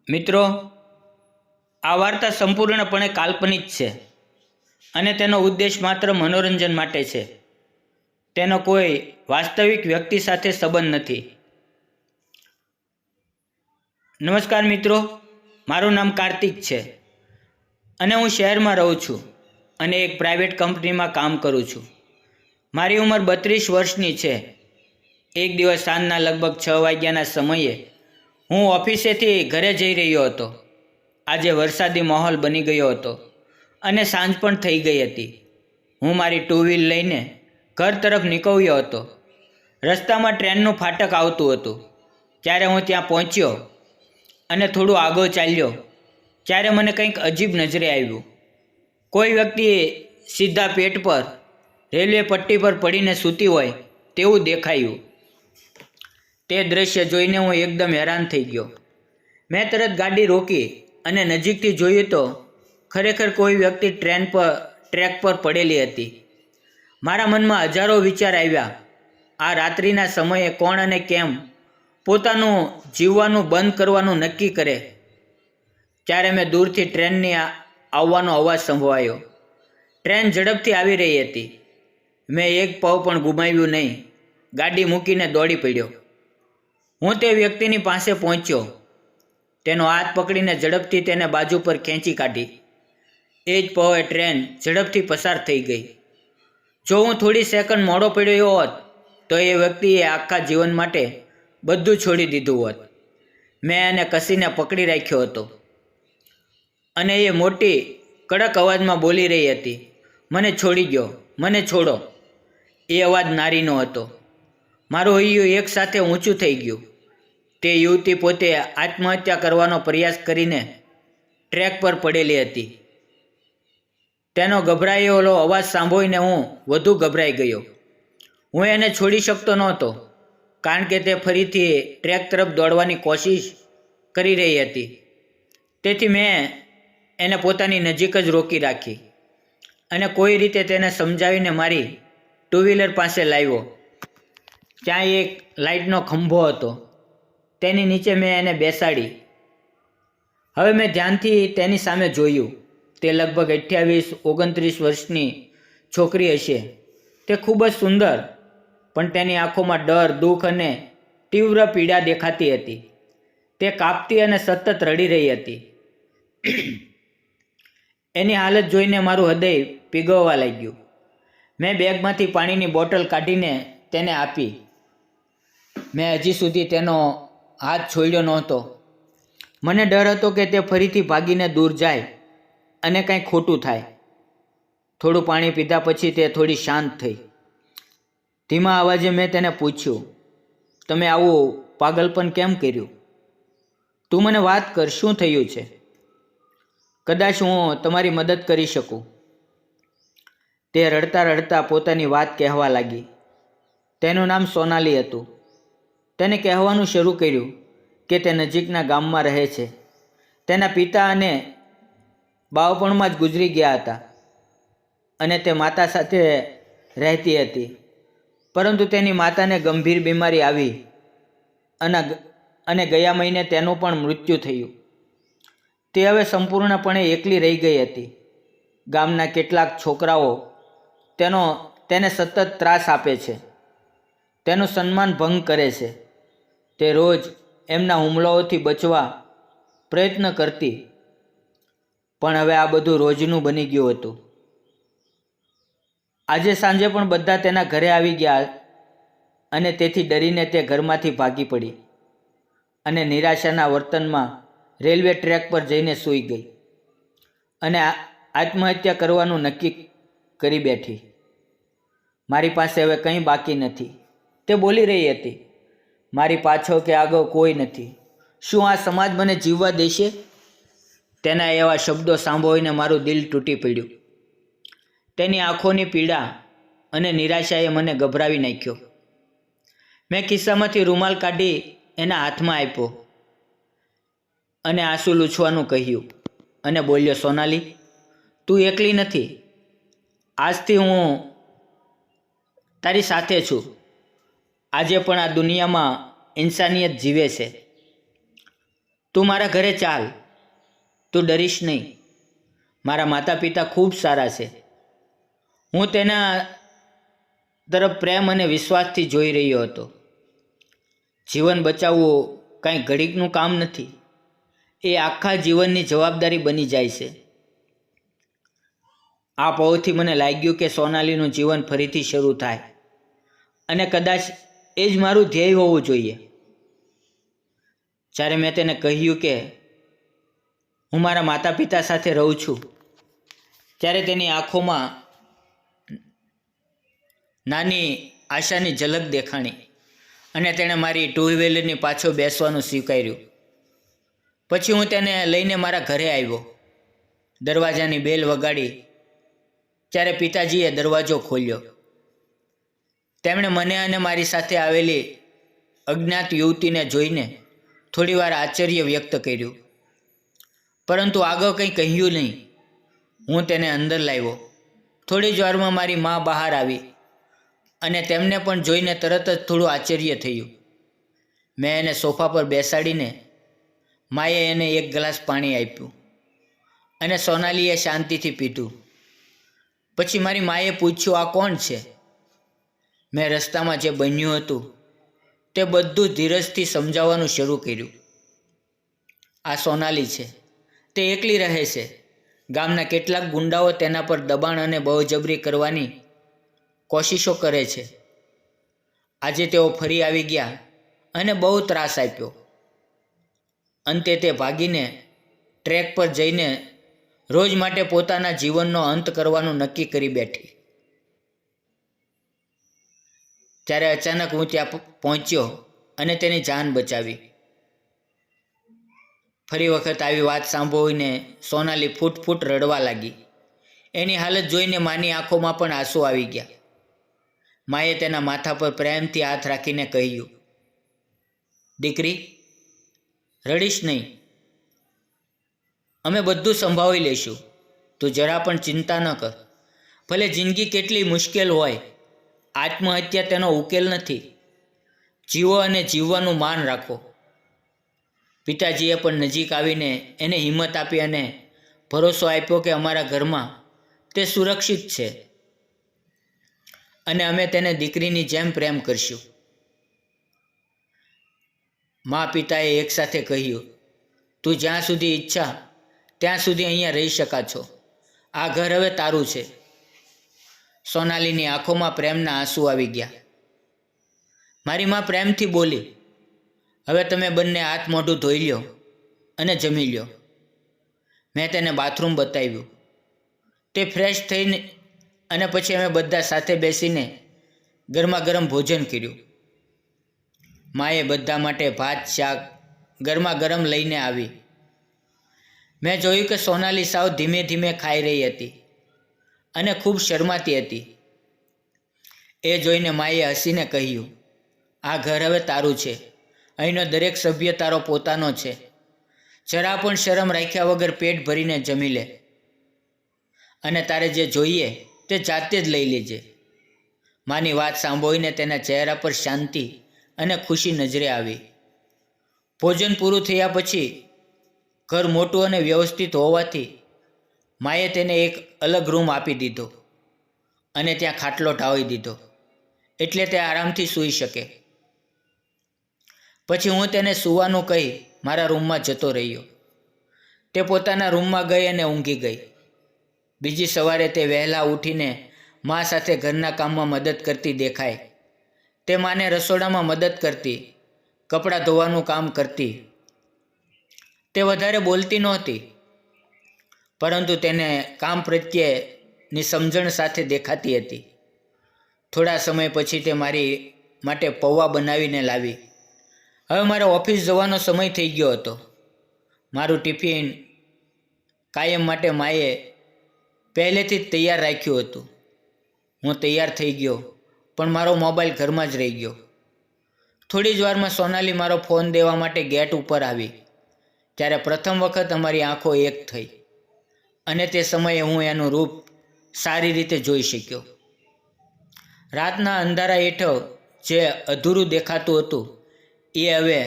મિત્રો, આ વાર્તા સંપૂર્ણપણે કાલ્પનિક છે અને તેનો ઉદ્દેશ માત્ર મનોરંજન માટે છે. તેનો કોઈ વાસ્તવિક વ્યક્તિ સાથે સંબંધ નથી. નમસ્કાર મિત્રો, મારું નામ કાર્તિક છે અને હું શહેરમાં રહું છું અને એક પ્રાઇવેટ કંપનીમાં કામ કરું છું. મારી ઉંમર 32 વર્ષની છે. એક દિવસ સાંજના લગભગ 6 વાગ્યાના સમયે હું ઓફિસેથી ઘરે જઈ રહ્યો હતો. આજે વરસાદી માહોલ બની ગયો હતો અને સાંજ પણ થઈ ગઈ હતી. હું મારી ટુ વ્હીલ લઈને ઘર તરફ નીકળ્યો હતો. રસ્તામાં ટ્રેનનું ફાટક આવતું હતું. ત્યારે હું ત્યાં પહોંચ્યો અને થોડું આગળ ચાલ્યો ત્યારે મને કંઈક અજીબ નજરે આવ્યું. કોઈ વ્યક્તિ સીધા પેટ પર રેલવે પટ્ટી પર પડીને સૂતી હોય તેવું દેખાયું. તે દ્રશ્ય જોઈને હું એકદમ હેરાન થઈ ગયો. મેં તરત ગાડી રોકી અને નજીકથી જોયું તો ખરેખર કોઈ વ્યક્તિ ટ્રેક પર પડેલી હતી. મારા મનમાં હજારો વિચાર આવ્યા. આ રાત્રિના સમયે કોણ અને કેમ પોતાનું જીવવાનું બંધ કરવાનું નક્કી કરે. ત્યારે મેં દૂરથી ટ્રેનની આવવાનો અવાજ સંભળાયો. ટ્રેન ઝડપથી આવી રહી હતી. મેં એક પળ પણ ગુમાવ્યું નહીં. ગાડી મૂકીને દોડી પડ્યો. હું તે વ્યક્તિની પાસે પહોંચ્યો. તેનો હાથ પકડીને ઝડપથી તેને બાજુ પર ખેંચી કાઢી. એ જ પળે ટ્રેન ઝડપથી પસાર થઈ ગઈ. જો હું થોડી સેકન્ડ મોડો પડ્યો હોત તો એ વ્યક્તિએ આખા જીવન માટે બધું છોડી દીધું હોત. મેં એને કસીને પકડી રાખ્યો હતો અને એ મોટી કડક અવાજમાં બોલી રહી હતી, મને છોડી ગયો, મને છોડો. એ અવાજ નારીનો હતો. મારું હૈયું એકસાથે ઊંચું થઈ ગયું. તે યુવતી પોતે આત્મહત્યા કરવાનો પ્રયાસ કરીને ટ્રેક પર પડેલી હતી. તેનો ગભરાયેલો અવાજ સાંભળીને હું વધુ ગભરાઈ ગયો. હું એને છોડી શકતો નહોતો કારણ કે તે ફરીથી ટ્રેક તરફ દોડવાની કોશિશ કરી રહી હતી. તેથી મેં એને પોતાની નજીક જ રોકી રાખી અને કોઈ રીતે તેને સમજાવીને મારી ટુ વ્હીલર પાસે લાવ્યો. ત્યાં એક લાઇટનો ખંભો હતો. તેની નીચે મેં એને બેસાડી. હવે મેં ધ્યાનથી તેની સામે જોયું. તે લગભગ 28-29 વર્ષની છોકરી હશે. તે ખૂબ જ સુંદર, પણ તેની આંખોમાં ડર, દુઃખ અને તીવ્ર પીડા દેખાતી હતી. તે કાપતી અને સતત રડી રહી હતી. એની હાલત જોઈને મારું હૃદય પીગળવા લાગ્યું. મેં બેગમાંથી પાણીની બોટલ કાઢીને તેને આપી. મેં હજી સુધી તેનો હાથ છોડ્યો નહોતો. મને ડર હતો કે તે ફરીથી ભાગીને દૂર જાય અને કંઈ ખોટું થાય. થોડું પાણી પીધા પછી તે થોડી શાંત થઈ. ધીમા અવાજે મેં તેને પૂછ્યું, તમે આવું પાગલપન કેમ કર્યું? તું મને વાત કર, શું થયું છે? કદાચ હું તમારી મદદ કરી શકું. તે રડતા રડતા પોતાની વાત કહેવા લાગી. તેનું નામ સોનાલી હતું. તેને કહેવાનું શરૂ કર્યું કે તે નજીકના ગામમાં રહે છે. તેના પિતા અને બાળપણમાં જ ગુજરી ગયા હતા અને તે માતા સાથે રહેતી હતી. પરંતુ તેની માતાને ગંભીર બીમારી આવી અને ગયા મહિને તેનું પણ મૃત્યુ થયું. તે હવે સંપૂર્ણપણે એકલી રહી ગઈ હતી. ગામના કેટલાક છોકરાઓ તેને સતત ત્રાસ આપે છે. તેનું સન્માન ભંગ કરે છે. તે રોજ એમના હુમલાઓથી બચવા પ્રયત્ન કરતી, પણ હવે આ બધું રોજનું બની ગયું હતું. આજે સાંજે પણ બધા તેના ઘરે આવી ગયા અને તેથી ડરીને તે ઘરમાંથી ભાગી પડી અને નિરાશાના વર્તનમાં રેલવે ટ્રેક પર જઈને સૂઈ ગઈ અને આત્મહત્યા કરવાનું નક્કી કરી બેઠી. મારી પાસે હવે કંઈ બાકી નથી, તે બોલી રહી હતી. મારી પાછળ કે આગળ કોઈ નથી. શું આ સમાજ મને જીવવા દેશે? તેના એવા શબ્દો સાંભળીને મારું દિલ તૂટી પડ્યું. તેની આંખોની પીડા અને નિરાશાએ મને ગભરાવી નાખ્યો. મેં ખિસ્સામાંથી રૂમાલ કાઢી એના હાથમાં આપ્યો અને આંસુ લૂછવાનું કહ્યું અને બોલ્યો, સોનાલી, તું એકલી નથી. આજથી હું તારી સાથે છું. આજે પણ આ દુનિયામાં ઇન્સાનિયત જીવે છે. તું મારા ઘરે ચાલ, તું ડરીશ નહીં. મારા માતા પિતા ખૂબ સારા છે. હું તેના તરફ પ્રેમ અને વિશ્વાસથી જોઈ રહ્યો હતો. જીવન બચાવવું કાંઈ ઘડીકનું કામ નથી, એ આખા જીવનની જવાબદારી બની જાય છે. આ પહોંચથી મને લાગ્યું કે સોનાલીનું જીવન ફરીથી શરૂ થાય અને કદાચ એ જ મારું ધ્યેય હોવું જોઈએ. જ્યારે મેં તેને કહ્યું કે હું મારા માતા પિતા સાથે રહું છું, ત્યારે તેની આંખોમાં નાની આશાની ઝલક દેખાણી અને તેણે મારી ટુ વ્હીલરની પાછળ બેસવાનું સ્વીકાર્યું. પછી હું તેને લઈને મારા ઘરે આવ્યો. દરવાજાની બેલ વગાડી ત્યારે પિતાજીએ દરવાજો ખોલ્યો. તેમણે મને અને મારી સાથે આવેલી અજ્ઞાત યુવતીને જોઈને થોડીવાર આશ્ચર્ય વ્યક્ત કર્યું, પરંતુ આગળ કંઈ કહ્યું નહીં. હું તેને અંદર લાવ્યો. થોડી જ વારમાં મારી મા બહાર આવી અને તેમને પણ જોઈને તરત જ થોડું આશ્ચર્ય થયું. મેં એને સોફા પર બેસાડીને માએ એને એક ગ્લાસ પાણી આપ્યું અને સોનાલીએ શાંતિથી પીધું. પછી મારી માએ પૂછ્યું, આ કોણ છે? મેં રસ્તામાં જે બન્યું હતું તે બધું ધીરજથી સમજાવવાનું શરૂ કર્યું. આ સોનાલી છે. તે એકલી રહે છે. ગામના કેટલાક ગુંડાઓ તેના પર દબાણ અને બળજબરી કરવાની કોશિશો કરે છે. આજે તેઓ ફરી આવી ગયા અને બહુ ત્રાસ આપ્યો. અંતે તે ભાગીને ટ્રેક પર જઈને રોજ માટે પોતાના જીવનનો અંત કરવાનું નક્કી કરી બેઠી. ત્યારે અચાનક હું ત્યાં પહોંચ્યો અને તેની જાન બચાવી. ફરી વખત આવી વાત સાંભળીને સોનાલી ફૂટ ફૂટ રડવા લાગી. એની હાલત જોઈને માની આંખોમાં પણ આંસુ આવી ગયા. માએ તેના માથા પર પ્રેમથી હાથ રાખીને કહ્યું, દીકરી, રડીશ નહીં. અમે બધું સંભાળી લઈશું. તું જરા પણ ચિંતા ન કર. ભલે જિંદગી કેટલી મુશ્કેલ હોય, આત્મહત્યા તેનો ઉકેલ નથી. જીવો અને જીવવાનું માન રાખો. પિતાજીએ પણ નજીક આવીને એને હિંમત આપી અને ભરોસો આપ્યો કે અમારા ઘરમાં તે સુરક્ષિત છે અને અમે તેને દીકરીની જેમ પ્રેમ કરશું. મા પિતાએ એકસાથે કહ્યું, તું જ્યાં સુધી ઈચ્છા ત્યાં સુધી અહીંયા રહી શકા છો. આ ઘર હવે તારું છે. સોનાલીની આંખોમાં પ્રેમના આંસુ આવી ગયા. મારી મા પ્રેમથી બોલી, હવે તમે બંને હાથ મોઢું ધોઈ લ્યો અને જમી લ્યો. મેં તેને બાથરૂમ બતાવ્યું. તે ફ્રેશ થઈને અને પછી અમે બધા સાથે બેસીને ગરમા ગરમ ભોજન કર્યું. માએ બધા માટે ભાત શાક ગરમા ગરમ લઈને આવી. મેં જોયું કે સોનાલી સાવ ધીમે ધીમે ખાઈ રહી હતી અને ખૂબ શરમાતી હતી. એ જોઈને માએ હસીને કહ્યું, આ ઘર હવે તારું છે. અહીંનો દરેક સભ્ય તારો પોતાનો છે. જરા પણ શરમ રાખ્યા વગર પેટ ભરીને જમી લે અને તારે જે જોઈએ તે જાતે જ લઈ લેજે. માની વાત સાંભળીને તેના ચહેરા પર શાંતિ અને ખુશી નજરે આવી. ભોજન પૂરું થયા પછી ઘર મોટું અને વ્યવસ્થિત હોવાથી માએ તેને એક અલગ રૂમ આપી દીધો અને ત્યાં ખાટલો ઢાળી દીધો એટલે તે આરામથી સૂઈ શકે. પછી હું તેને સૂવાનું કહી મારા રૂમમાં જતો રહ્યો. તે પોતાના રૂમમાં ગઈ અને ઊંઘી ગઈ. બીજી સવારે તે વહેલા ઉઠીને મા સાથે ઘરના કામમાં મદદ કરતી દેખાય. તે માને રસોડામાં મદદ કરતી, કપડાં ધોવાનું કામ કરતી. તે વધારે બોલતી નહોતી, પરંતુ તેને કામ પ્રત્યેની સમજણ સાથે દેખાતી હતી. થોડા સમય પછી તે મારી માટે પૌવા બનાવીને લાવી. હવે મારે ઓફિસ જવાનો સમય થઈ ગયો હતો. મારું ટિફિન કાયમ માટે માએ પહેલેથી જ તૈયાર રાખ્યું હતું. હું તૈયાર થઈ ગયો, પણ મારો મોબાઈલ ઘરમાં જ રહી ગયો. થોડી જ વારમાં સોનાલી મારો ફોન દેવા માટે ગેટ ઉપર આવી. ત્યારે પ્રથમ વખત અમારી આંખો એક થઈ અને તે સમયે હું એનું રૂપ સારી રીતે જોઈ શક્યો. રાતના અંધારા હેઠળ જે અધૂરું દેખાતું હતું એ હવે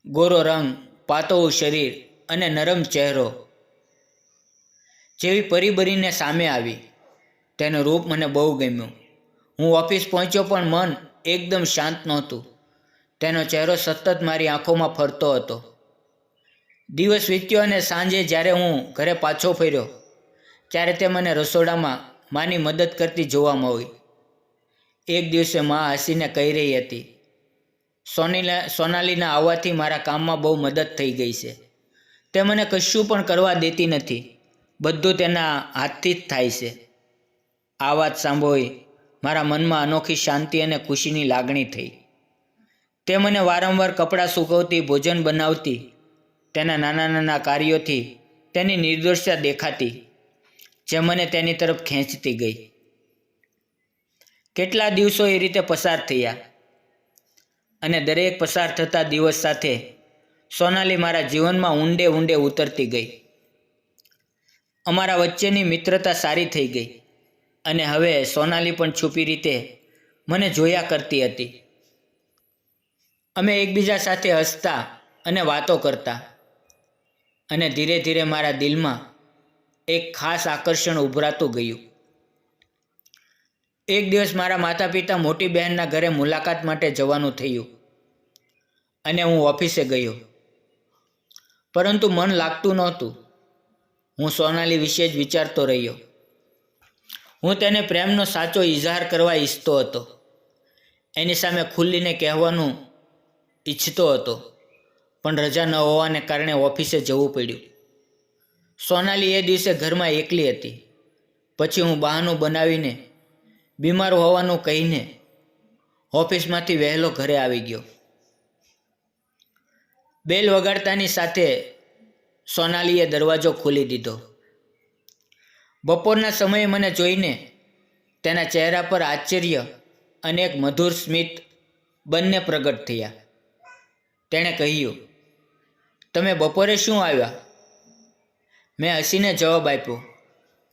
ગોરો રંગ, પાતળું શરીર અને નરમ ચહેરો જેવી પરીબરીને સામે આવી. તેનું રૂપ મને બહુ ગમ્યું. હું ઓફિસ પહોંચ્યો પણ મન એકદમ શાંત નહોતું. તેનો ચહેરો સતત મારી આંખોમાં ફરતો હતો. દિવસ વીત્યો અને સાંજે જ્યારે હું ઘરે પાછો ફર્યો ત્યારે તે મને રસોડામાં માની મદદ કરતી જોવા મળી. એક દિવસે મા હસીને કહી રહી હતી, સોનાલીના આવવાથી મારા કામમાં બહુ મદદ થઈ ગઈ છે. તે મને કશું પણ કરવા દેતી નથી. બધું તેના હાથથી જ થાય છે. આ વાત સાંભળી મારા મનમાં અનોખી શાંતિ અને ખુશીની લાગણી થઈ. તે મને વારંવાર કપડાં સૂકવતી, ભોજન બનાવતી, તેના નાના નાના કાર્યોથી તેની નિર્દોષતા દેખાતી, જે મને તેની તરફ ખેંચતી ગઈ. કેટલા દિવસો એ રીતે પસાર થયા અને દરેક પસાર થતા દિવસ સાથે સોનાલી મારા જીવનમાં ઊંડે ઊંડે ઉતરતી ગઈ. અમારા વચ્ચેની મિત્રતા સારી થઈ ગઈ અને હવે સોનાલી પણ છુપી રીતે મને જોયા કરતી હતી. અમે એકબીજા સાથે હસતા અને વાતો કરતા અને ધીરે ધીરે મારા દિલમાં એક ખાસ આકર્ષણ ઉભરાતું ગયું. એક દિવસ મારા માતા પિતા મોટી બહેનના ઘરે મુલાકાત માટે જવાનું થયું અને હું ઓફિસે ગયો. પરંતુ મન લાગતું નહોતું. હું સોનાલી વિશે જ વિચારતો રહ્યો. હું તેને પ્રેમનો સાચો ઇઝહાર કરવા ઈચ્છતો હતો. એની સામે ખુલ્લીને કહેવાનું ઈચ્છતો હતો, પણ રજા ન હોવાને કારણે ઓફિસે જવું પડ્યું. સોનાલી એ દિવસે ઘરમાં એકલી હતી. પછી હું બહાનું બનાવીને બીમાર હોવાનું કહીને ઓફિસમાંથી વહેલો ઘરે આવી ગયો. બેલ વગાડતાની સાથે સોનાલીએ દરવાજો ખોલી દીધો. બપોરના સમયે મને જોઈને તેના ચહેરા પર આશ્ચર્ય અને એક મધુર સ્મિત બંને પ્રગટ થયા. તેણે કહ્યું, તમે બપોરે શું આવ્યા? મેં હસીને જવાબ આપ્યો,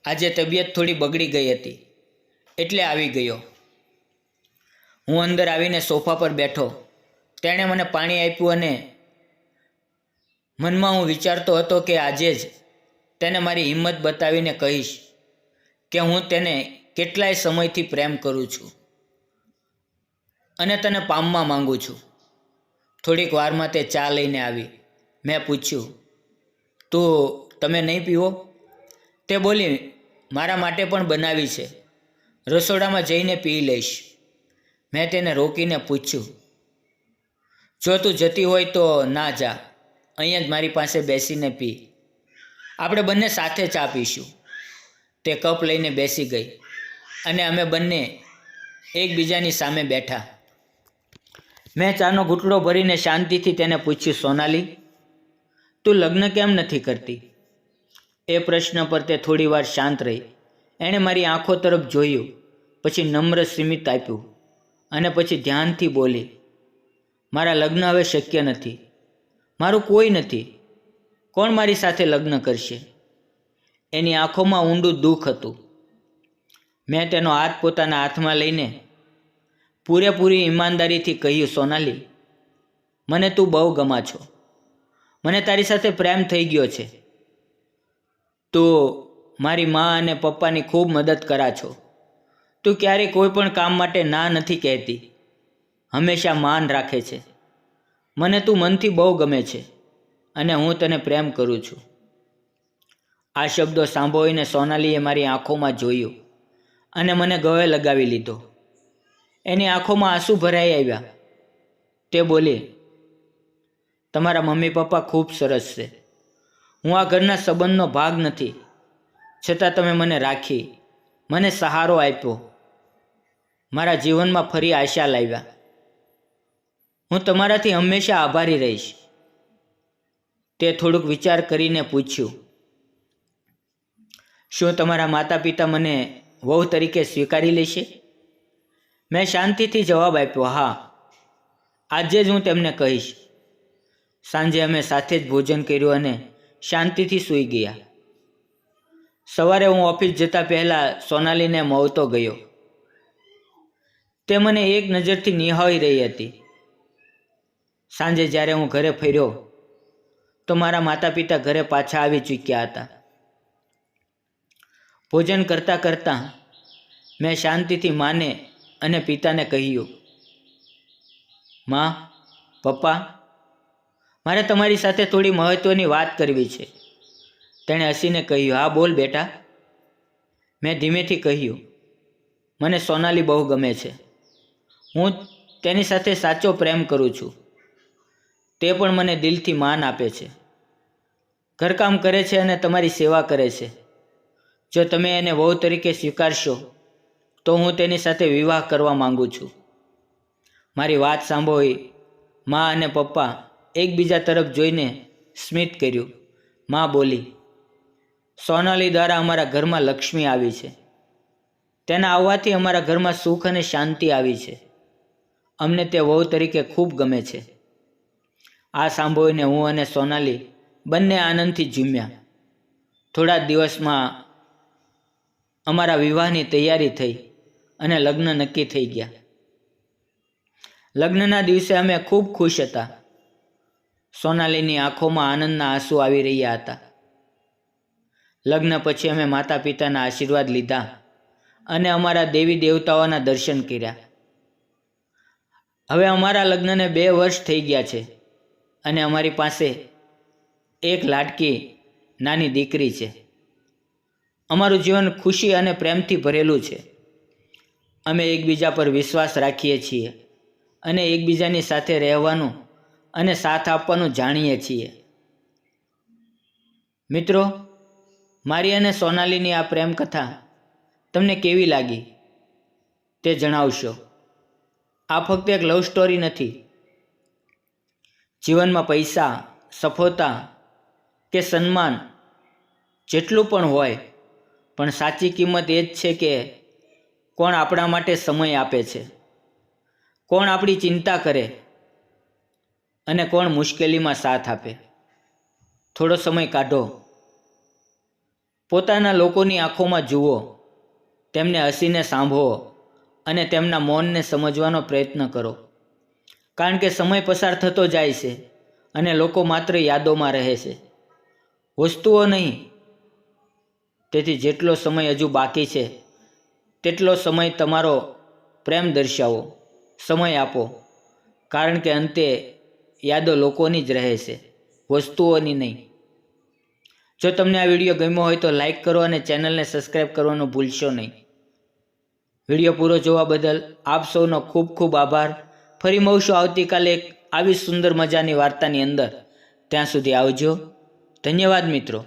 આજે તબિયત થોડી બગડી ગઈ હતી એટલે આવી ગયો. હું અંદર આવીને સોફા પર બેઠો. તેણે મને પાણી આપ્યું અને મનમાં હું વિચારતો હતો કે આજે જ તેને મારી હિંમત બતાવીને કહીશ કે હું તેને કેટલાય સમયથી પ્રેમ કરું છું અને તને પામવા માંગુ છું. થોડીક વારમાં તે ચા લઈને આવી. મેં પૂછ્યું, તો તમે નહીં પીવો? તે બોલી, મારા માટે પણ બનાવી છે, રસોડામાં જઈને પી લઈશ. મેં તેને રોકીને પૂછ્યું, જો તું જતી હોય તો ના જા, અહીંયા જ મારી પાસે બેસીને પી. આપણે બંને સાથે ચા પીશું. તે કપ લઈને બેસી ગઈ અને અમે બંને એકબીજાની સામે બેઠા. મેં ચાનો ઘૂંટડો ભરીને શાંતિથી તેને પૂછ્યું, સોનાલી, તું લગ્ન કેમ નથી કરતી? એ પ્રશ્ન પર તે થોડી વાર શાંત રહી. એણે મારી આંખો તરફ જોયું, પછી નમ્ર સ્મિત આપ્યું અને પછી ધ્યાનથી બોલી, મારા લગ્ન હવે શક્ય નથી. મારું કોઈ નથી. કોણ મારી સાથે લગ્ન કરશે? એની આંખોમાં ઊંડું દુઃખ હતું. મેં તેનો હાથ પોતાના હાથમાં લઈને પૂરેપૂરી ઈમાનદારીથી કહ્યું, સોનાલી, મને તું બહુ ગમા છો. મને તારી સાથે પ્રેમ થઈ ગયો છે. તું મારી મા અને પપ્પાની ખૂબ મદદ કરા છો. તું ક્યારેય કોઈ પણ કામ માટે ના નથી કહેતી. હંમેશા માન રાખે છે. મને તું મનથી બહુ ગમે છે અને હું તને પ્રેમ કરું છું. આ શબ્દો સાંભળીને સોનાલીએ મારી આંખોમાં જોયું અને મને ગળે લગાવી લીધો. એની આંખોમાં આંસુ ભરાઈ આવ્યા. તે બોલી, તમારા મમ્મી પપ્પા ખૂબ સરસ છે. હું આ ઘરના સંબંધનો ભાગ નથી, છતાં તમે મને રાખી, મને સહારો આપ્યો, મારા જીવનમાં ફરી આશા લાવ્યા. હું તમારાથી હંમેશા આભારી રહીશ. તે થોડુંક વિચાર કરીને પૂછ્યું, શું તમારા માતા પિતા મને વહુ તરીકે સ્વીકારી લેશે? મેં શાંતિથી જવાબ આપ્યો, હા, આજે જ હું તેમને કહીશ. સાંજે અમે સાથે જ ભોજન કર્યું અને શાંતિથી સૂઈ ગયા. સવારે હું ઓફિસ જતા પહેલાં સોનાલીને મળતો ગયો. તે મને એક નજરથી નિહાળી રહી હતી. સાંજે જ્યારે હું ઘરે ફર્યો તો મારા માતા પિતા ઘરે પાછા આવી ચૂક્યા હતા. ભોજન કરતાં કરતાં મેં શાંતિથી માને અને પિતાને કહ્યું, માં, પપ્પા, મારે તમારી સાથે થોડી મહત્ત્વની વાત કરવી છે. તેણે હસીને કહ્યું, હા બોલ બેટા. મેં ધીમેથી કહ્યું, મને સોનાલી બહુ ગમે છે. હું તેની સાથે સાચો પ્રેમ કરું છું. તે પણ મને દિલથી માન આપે છે, ઘરકામ કરે છે અને તમારી સેવા કરે છે. જો તમે એને વહુ તરીકે સ્વીકારશો તો હું તેની સાથે વિવાહ કરવા માંગુ છું. મારી વાત સાંભળી મા અને પપ્પા એકબીજા તરફ જોઈને સ્મિત કર્યું. મા બોલી, સોનાલી દ્વારા અમારા ઘરમાં લક્ષ્મી આવી છે. તેના આવવાથી અમારા ઘરમાં સુખ અને શાંતિ આવી છે. અમને તે વહુ તરીકે ખૂબ ગમે છે. આ સાંભળીને હું અને સોનાલી બંને આનંદથી ઝૂમ્યા. થોડા જ દિવસમાં અમારા વિવાહની તૈયારી થઈ અને લગ્ન નક્કી થઈ ગયા. લગ્નના દિવસે અમે ખૂબ ખુશ હતા. સોનાલીની આંખોમાં આનંદના આંસુ આવી રહ્યા હતા. લગ્ન પછી અમે માતા પિતાના આશીર્વાદ લીધા અને અમારા દેવી દેવતાઓના દર્શન કર્યા. હવે અમારા લગ્નને 2 વર્ષ થઈ ગયા છે અને અમારી પાસે એક લાડકી નાની દીકરી છે. અમારું જીવન ખુશી અને પ્રેમથી ભરેલું છે. અમે એકબીજા પર વિશ્વાસ રાખીએ છીએ અને એકબીજાની સાથે રહેવાનું અને સાથ આપવાનું જાણીએ છીએ. મિત્રો, મારી અને સોનાલીની આ પ્રેમ કથા તમને કેવી લાગી તે જણાવશો. આ ફક્ત એક લવ સ્ટોરી નથી. જીવનમાં પૈસા, સફળતા કે સન્માન જેટલું પણ હોય, પણ સાચી કિંમત એ જ છે કે કોણ આપણા માટે સમય આપે છે, કોણ આપણી ચિંતા કરે અને કોણ મુશ્કેલીમાં સાથ આપે. થોડો સમય કાઢો, પોતાના લોકોની આંખોમાં જુઓ, તેમને હસીને સાંભળો અને તેમના મૌનને સમજવાનો પ્રયત્ન કરો. કારણ કે સમય પસાર થતો જાય છે અને લોકો માત્ર યાદોમાં રહે છે, વસ્તુઓ નહીં. તેથી જેટલો સમય હજુ બાકી છે તેટલો સમય તમારો પ્રેમ દર્શાવો, સમય આપો. કારણ કે અંતે યાદો લોકોની જ રહે છે, વસ્તુઓની નહીં. જો તમને આ વિડીયો ગમ્યો હોય તો લાઈક કરો અને ચેનલને સબસ્ક્રાઈબ કરવાનું ભૂલશો નહીં. વિડીયો પૂરો જોવા બદલ આપ સૌનો ખૂબ ખૂબ આભાર. ફરી મળશું આવતીકાલે એક આવી સુંદર મજાની વાર્તાની અંદર. ત્યાં સુધી આવજો. ધન્યવાદ મિત્રો.